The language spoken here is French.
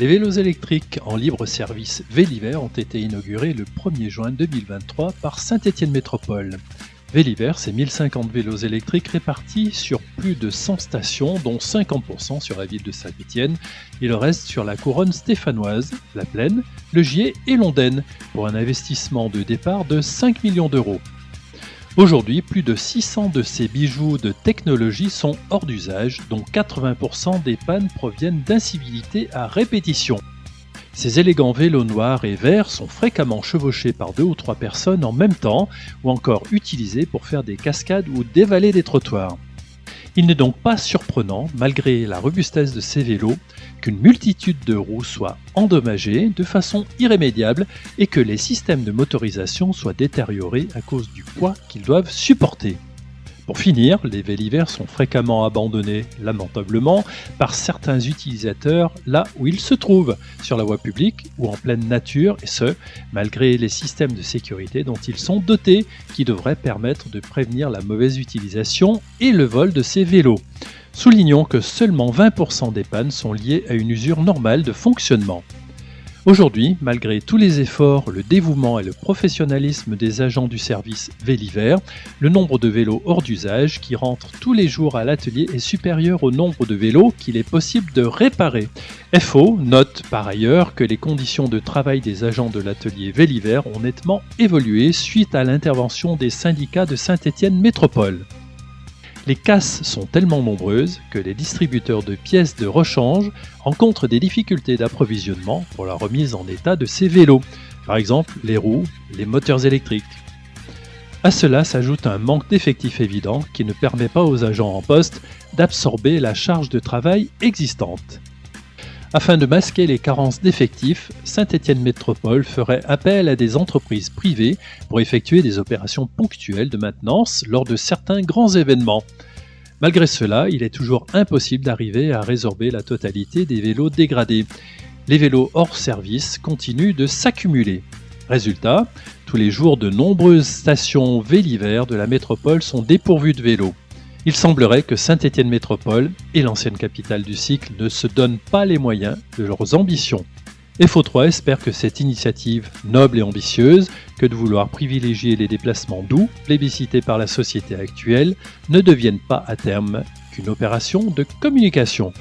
Les vélos électriques en libre service Véliver ont été inaugurés le 1er juin 2023 par Saint-Étienne Métropole. Véliver, c'est 1050 vélos électriques répartis sur plus de 100 stations, dont 50% sur la ville de Saint-Étienne et le reste sur la couronne stéphanoise, la Plaine, le Gier et l'Ondaine, pour un investissement de départ de 5 millions d'euros. Aujourd'hui, plus de 600 de ces bijoux de technologie sont hors d'usage, dont 80% des pannes proviennent d'incivilités à répétition. Ces élégants vélos noirs et verts sont fréquemment chevauchés par 2 ou 3 personnes en même temps, ou encore utilisés pour faire des cascades ou dévaler des trottoirs. Il n'est donc pas surprenant, malgré la robustesse de ces vélos, qu'une multitude de roues soient endommagées de façon irrémédiable et que les systèmes de motorisation soient détériorés à cause du poids qu'ils doivent supporter. Pour finir, les Véliver sont fréquemment abandonnés, lamentablement, par certains utilisateurs là où ils se trouvent, sur la voie publique ou en pleine nature, et ce, malgré les systèmes de sécurité dont ils sont dotés, qui devraient permettre de prévenir la mauvaise utilisation et le vol de ces vélos. Soulignons que seulement 20% des pannes sont liées à une usure normale de fonctionnement. Aujourd'hui, malgré tous les efforts, le dévouement et le professionnalisme des agents du service Véliver, le nombre de vélos hors d'usage qui rentrent tous les jours à l'atelier est supérieur au nombre de vélos qu'il est possible de réparer. FO note par ailleurs que les conditions de travail des agents de l'atelier Véliver ont nettement évolué suite à l'intervention des syndicats de Saint-Étienne Métropole. Les casses sont tellement nombreuses que les distributeurs de pièces de rechange rencontrent des difficultés d'approvisionnement pour la remise en état de ces vélos, par exemple les roues, les moteurs électriques. À cela s'ajoute un manque d'effectifs évident qui ne permet pas aux agents en poste d'absorber la charge de travail existante. Afin de masquer les carences d'effectifs, Saint-Étienne Métropole ferait appel à des entreprises privées pour effectuer des opérations ponctuelles de maintenance lors de certains grands événements. Malgré cela, il est toujours impossible d'arriver à résorber la totalité des vélos dégradés. Les vélos hors service continuent de s'accumuler. Résultat, tous les jours de nombreuses stations Véliver de la métropole sont dépourvues de vélos. Il semblerait que Saint-Étienne Métropole et l'ancienne capitale du cycle ne se donnent pas les moyens de leurs ambitions. FO3 espère que cette initiative noble et ambitieuse, que de vouloir privilégier les déplacements doux, plébiscités par la société actuelle, ne devienne pas à terme qu'une opération de communication.